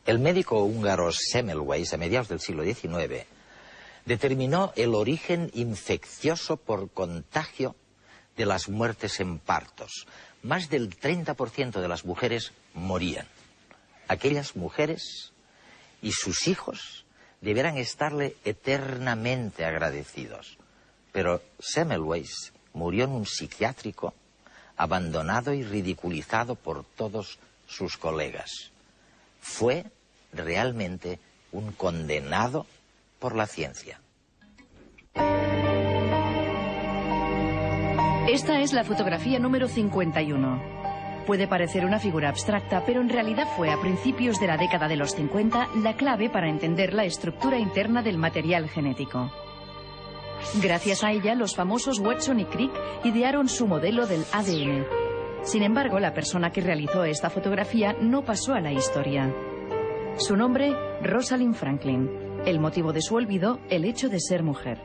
El médico húngaro Semmelweis, a mediados del siglo XIX, determinó el origen infeccioso por contagio de las muertes en partos. Más del 30% de las mujeres morían. Aquellas mujeres y sus hijos deberán estarle eternamente agradecidos. Pero Semmelweis murió en un psiquiátrico, abandonado y ridiculizado por todos sus colegas. Fue realmente un condenado por la ciencia. Esta es la fotografía número 51. Puede parecer una figura abstracta, pero en realidad fue a principios de la década de los 50 la clave para entender la estructura interna del material genético. Gracias a ella, los famosos Watson y Crick idearon su modelo del ADN. Sin embargo, la persona que realizó esta fotografía no pasó a la historia. Su nombre, Rosalind Franklin. El motivo de su olvido, el hecho de ser mujer.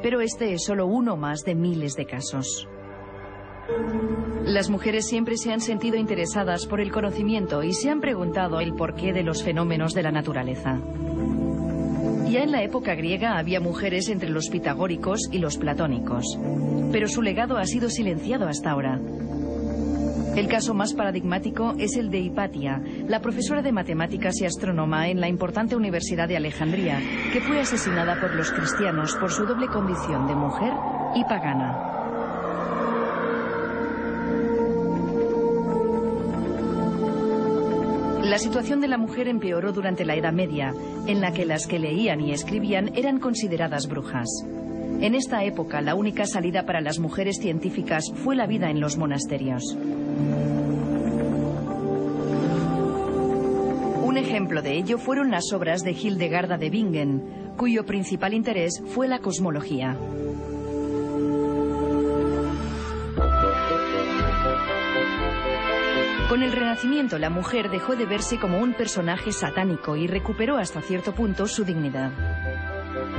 Pero este es solo uno más de miles de casos. Las mujeres siempre se han sentido interesadas por el conocimiento y se han preguntado el porqué de los fenómenos de la naturaleza. Ya en la época griega había mujeres entre los pitagóricos y los platónicos, pero su legado ha sido silenciado hasta ahora. El caso más paradigmático es el de Hipatia, la profesora de matemáticas y astrónoma en la importante Universidad de Alejandría, que fue asesinada por los cristianos por su doble condición de mujer y pagana. La situación de la mujer empeoró durante la Edad Media, en la que las que leían y escribían eran consideradas brujas. En esta época, la única salida para las mujeres científicas fue la vida en los monasterios. Un ejemplo de ello fueron las obras de Hildegarda de Bingen, cuyo principal interés fue la cosmología. Con el Renacimiento, la mujer dejó de verse como un personaje satánico y recuperó hasta cierto punto su dignidad.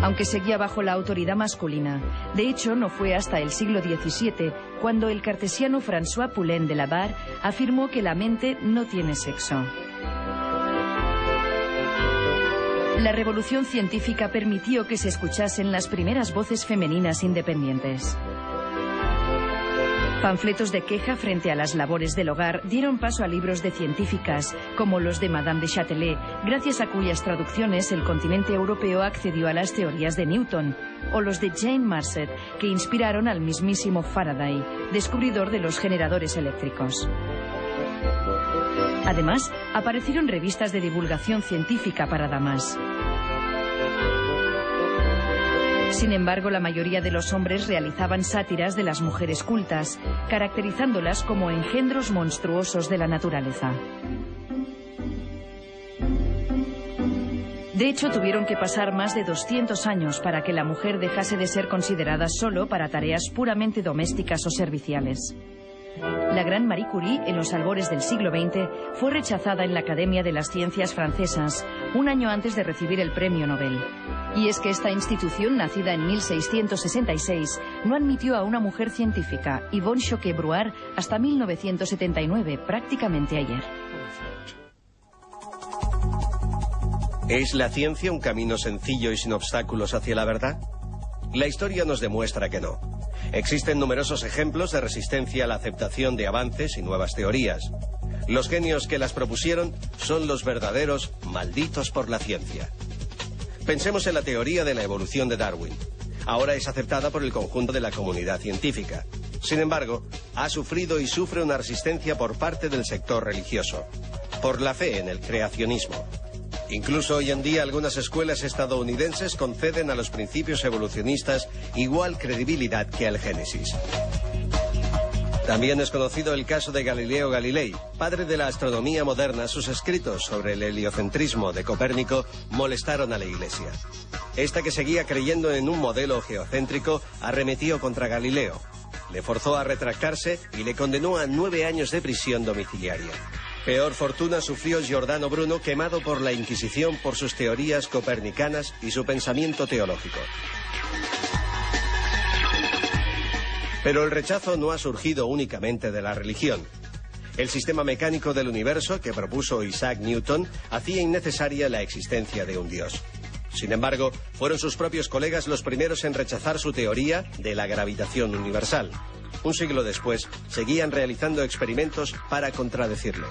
Aunque seguía bajo la autoridad masculina. De hecho, no fue hasta el siglo XVII cuando el cartesiano François Poulain de la Barre afirmó que la mente no tiene sexo. La revolución científica permitió que se escuchasen las primeras voces femeninas independientes. Panfletos de queja frente a las labores del hogar dieron paso a libros de científicas, como los de Madame de Châtelet, gracias a cuyas traducciones el continente europeo accedió a las teorías de Newton, o los de Jane Marcet, que inspiraron al mismísimo Faraday, descubridor de los generadores eléctricos. Además, aparecieron revistas de divulgación científica para damas. Sin embargo, la mayoría de los hombres realizaban sátiras de las mujeres cultas, caracterizándolas como engendros monstruosos de la naturaleza. De hecho, tuvieron que pasar más de 200 años para que la mujer dejase de ser considerada solo para tareas puramente domésticas o serviciales. La gran Marie Curie, en los albores del siglo XX, fue rechazada en la Academia de las Ciencias francesas, un año antes de recibir el premio Nobel. Y es que esta institución, nacida en 1666, no admitió a una mujer científica, Yvonne Choquet-Bruard, hasta 1979, prácticamente ayer. ¿Es la ciencia un camino sencillo y sin obstáculos hacia la verdad? La historia nos demuestra que no. Existen numerosos ejemplos de resistencia a la aceptación de avances y nuevas teorías. Los genios que las propusieron son los verdaderos malditos por la ciencia. Pensemos en la teoría de la evolución de Darwin. Ahora es aceptada por el conjunto de la comunidad científica. Sin embargo, ha sufrido y sufre una resistencia por parte del sector religioso, por la fe en el creacionismo. Incluso hoy en día algunas escuelas estadounidenses conceden a los principios evolucionistas igual credibilidad que al Génesis. También es conocido el caso de Galileo Galilei, padre de la astronomía moderna. Sus escritos sobre el heliocentrismo de Copérnico molestaron a la Iglesia. Esta, que seguía creyendo en un modelo geocéntrico, arremetió contra Galileo. Le forzó a retractarse y le condenó a 9 años de prisión domiciliaria. Peor fortuna sufrió Giordano Bruno, quemado por la Inquisición por sus teorías copernicanas y su pensamiento teológico. Pero el rechazo no ha surgido únicamente de la religión. El sistema mecánico del universo que propuso Isaac Newton hacía innecesaria la existencia de un dios. Sin embargo, fueron sus propios colegas los primeros en rechazar su teoría de la gravitación universal. Un siglo después, seguían realizando experimentos para contradecirlo.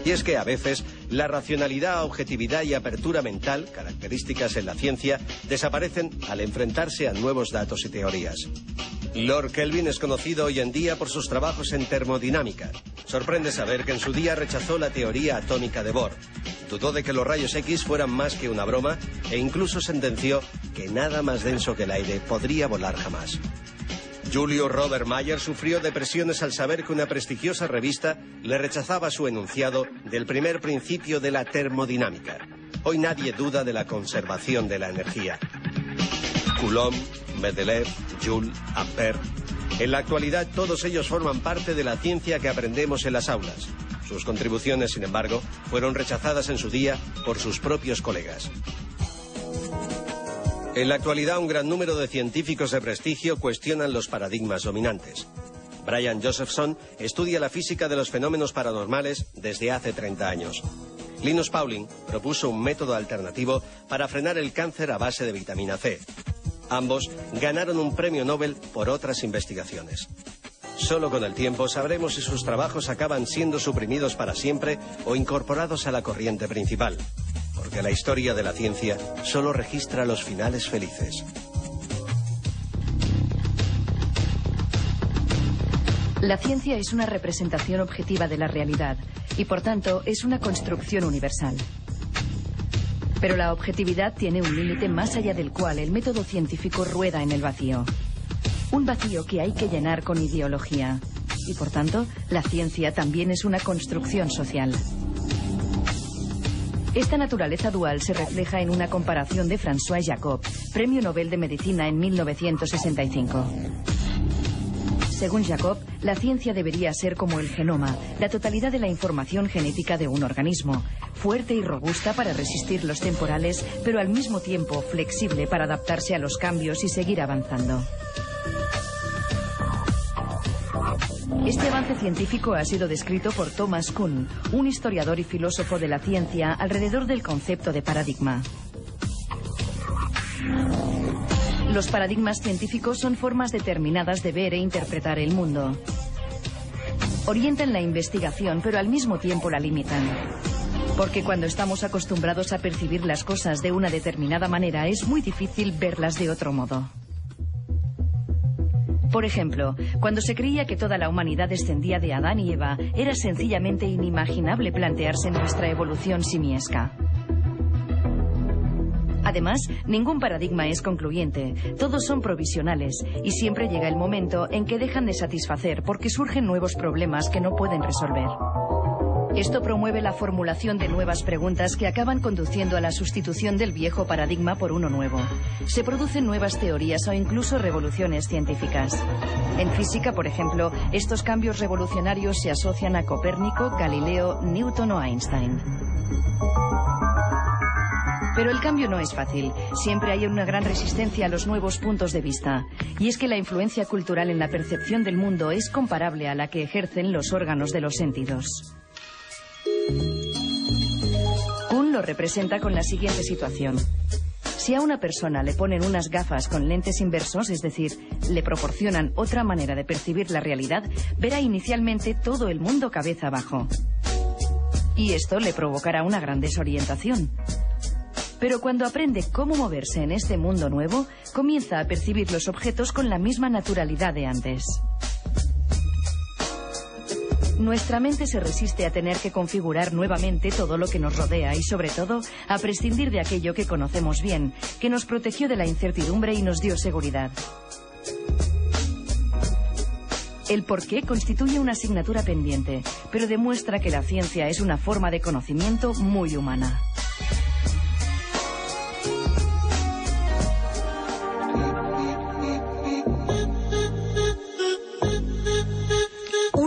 Y es que a veces la racionalidad, objetividad y apertura mental, características en la ciencia, desaparecen al enfrentarse a nuevos datos y teorías. Lord Kelvin es conocido hoy en día por sus trabajos en termodinámica. Sorprende saber que en su día rechazó la teoría atómica de Bohr. Dudó de que los rayos X fueran más que una broma e incluso sentenció que nada más denso que el aire podría volar jamás. Julius Robert Mayer sufrió depresiones al saber que una prestigiosa revista le rechazaba su enunciado del primer principio de la termodinámica. Hoy nadie duda de la conservación de la energía. Coulomb, Mendeleev, Joule, Ampère. En la actualidad todos ellos forman parte de la ciencia que aprendemos en las aulas. Sus contribuciones, sin embargo, fueron rechazadas en su día por sus propios colegas. En la actualidad, un gran número de científicos de prestigio cuestionan los paradigmas dominantes. Brian Josephson estudia la física de los fenómenos paranormales desde hace 30 años. Linus Pauling propuso un método alternativo para frenar el cáncer a base de vitamina C. Ambos ganaron un premio Nobel por otras investigaciones. Solo con el tiempo sabremos si sus trabajos acaban siendo suprimidos para siempre o incorporados a la corriente principal. Porque la historia de la ciencia solo registra los finales felices. La ciencia es una representación objetiva de la realidad y, por tanto, es una construcción universal. Pero la objetividad tiene un límite más allá del cual el método científico rueda en el vacío. Un vacío que hay que llenar con ideología. Y, por tanto, la ciencia también es una construcción social. Esta naturaleza dual se refleja en una comparación de François Jacob, Premio Nobel de Medicina en 1965. Según Jacob, la ciencia debería ser como el genoma, la totalidad de la información genética de un organismo, fuerte y robusta para resistir los temporales, pero al mismo tiempo flexible para adaptarse a los cambios y seguir avanzando. Este avance científico ha sido descrito por Thomas Kuhn, un historiador y filósofo de la ciencia, alrededor del concepto de paradigma. Los paradigmas científicos son formas determinadas de ver e interpretar el mundo. Orientan la investigación, pero al mismo tiempo la limitan. Porque cuando estamos acostumbrados a percibir las cosas de una determinada manera, es muy difícil verlas de otro modo. Por ejemplo, cuando se creía que toda la humanidad descendía de Adán y Eva, era sencillamente inimaginable plantearse nuestra evolución simiesca. Además, ningún paradigma es concluyente, todos son provisionales y siempre llega el momento en que dejan de satisfacer porque surgen nuevos problemas que no pueden resolver. Esto promueve la formulación de nuevas preguntas que acaban conduciendo a la sustitución del viejo paradigma por uno nuevo. Se producen nuevas teorías o incluso revoluciones científicas. En física, por ejemplo, estos cambios revolucionarios se asocian a Copérnico, Galileo, Newton o Einstein. Pero el cambio no es fácil. Siempre hay una gran resistencia a los nuevos puntos de vista. Y es que la influencia cultural en la percepción del mundo es comparable a la que ejercen los órganos de los sentidos. Kuhn lo representa con la siguiente situación. Si a una persona le ponen unas gafas con lentes inversos, es decir, le proporcionan otra manera de percibir la realidad, verá inicialmente todo el mundo cabeza abajo. Y esto le provocará una gran desorientación. Pero cuando aprende cómo moverse en este mundo nuevo, comienza a percibir los objetos con la misma naturalidad de antes. Nuestra mente se resiste a tener que configurar nuevamente todo lo que nos rodea y, sobre todo, a prescindir de aquello que conocemos bien, que nos protegió de la incertidumbre y nos dio seguridad. El porqué constituye una asignatura pendiente, pero demuestra que la ciencia es una forma de conocimiento muy humana.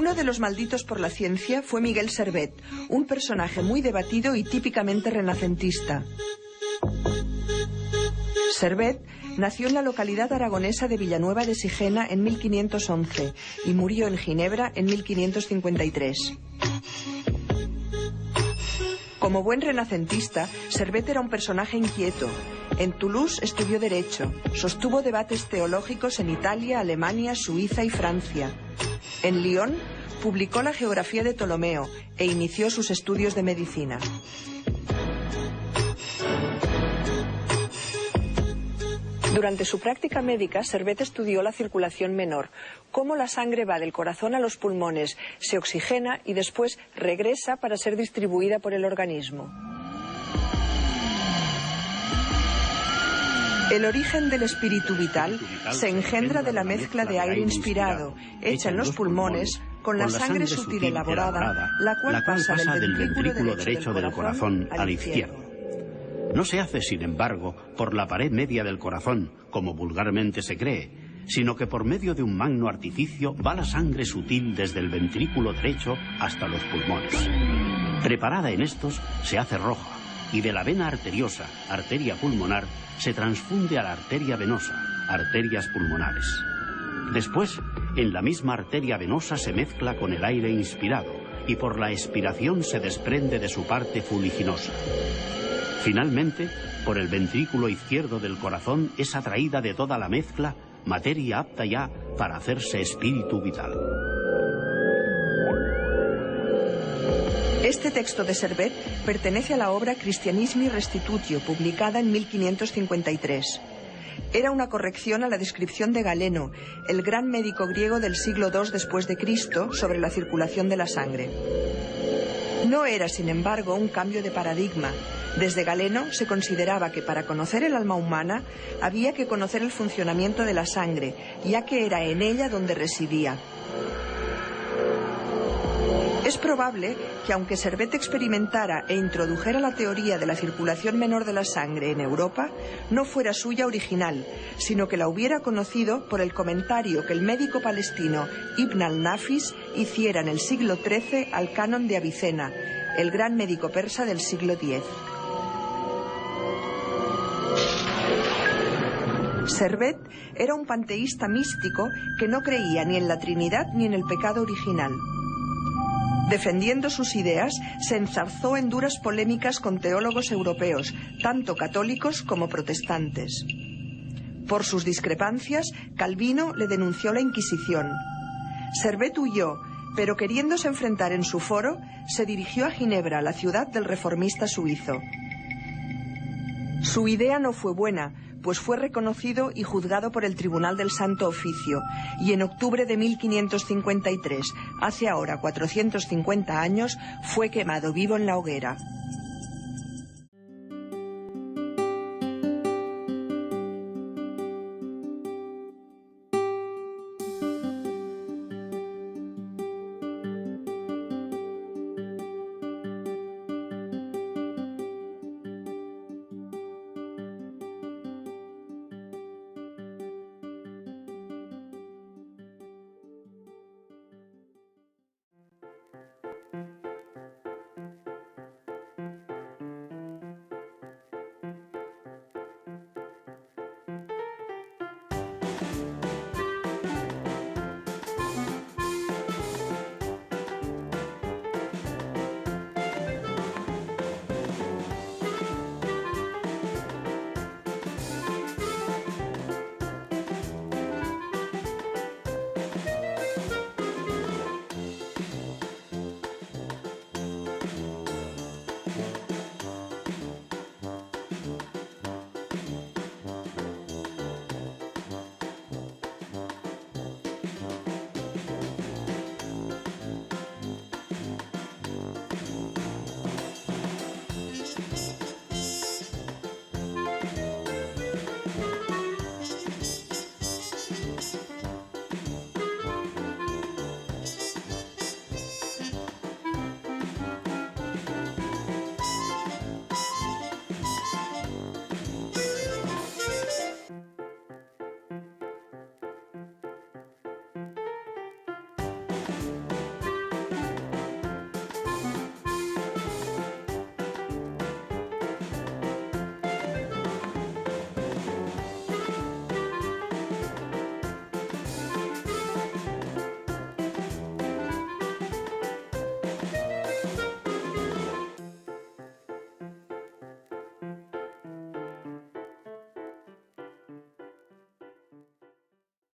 Uno de los malditos por la ciencia fue Miguel Servet, un personaje muy debatido y típicamente renacentista. Servet Nació en la localidad aragonesa de Villanueva de Sigena en 1511 y murió en Ginebra en 1553. Como buen renacentista, Servet era un personaje inquieto. En Toulouse estudió Derecho, sostuvo debates teológicos en Italia, Alemania, Suiza y Francia. En Lyon publicó la geografía de Ptolomeo e inició sus estudios de medicina. Durante su práctica médica, Servet estudió la circulación menor, cómo la sangre va del corazón a los pulmones, se oxigena y después regresa para ser distribuida por el organismo. El origen del espíritu vital se engendra de la mezcla de aire inspirado, hecha en los pulmones, con la sangre sutil elaborada, la cual pasa del ventrículo derecho del corazón al izquierdo. No se hace, sin embargo, por la pared media del corazón, como vulgarmente se cree, sino que por medio de un magno artificio va la sangre sutil desde el ventrículo derecho hasta los pulmones. Preparada en estos, se hace roja, y de la vena arteriosa, arteria pulmonar, se transfunde a la arteria venosa, arterias pulmonares. Después, en la misma arteria venosa se mezcla con el aire inspirado, y por la expiración se desprende de su parte fuliginosa. Finalmente, por el ventrículo izquierdo del corazón es atraída de toda la mezcla materia apta ya para hacerse espíritu vital. Este texto de Servet pertenece a la obra Christianismi Restitutio, publicada en 1553. Era una corrección a la descripción de Galeno, el gran médico griego del siglo II después de Cristo, sobre la circulación de la sangre. No era, sin embargo, un cambio de paradigma. Desde Galeno se consideraba que para conocer el alma humana había que conocer el funcionamiento de la sangre, ya que era en ella donde residía. Es probable que, aunque Servet experimentara e introdujera la teoría de la circulación menor de la sangre en Europa, no fuera suya original, sino que la hubiera conocido por el comentario que el médico palestino Ibn al-Nafis hiciera en el siglo XIII al canon de Avicena, el gran médico persa del siglo X. Servet era un panteísta místico que no creía ni en la Trinidad ni en el pecado original. Defendiendo sus ideas, se enzarzó en duras polémicas con teólogos europeos, tanto católicos como protestantes. Por sus discrepancias, Calvino le denunció la Inquisición. Servet huyó, pero queriéndose enfrentar en su foro, se dirigió a Ginebra, la ciudad del reformista suizo. Su idea no fue buena, pues fue reconocido y juzgado por el Tribunal del Santo Oficio, y en octubre de 1553, hace ahora 450 años, fue quemado vivo en la hoguera.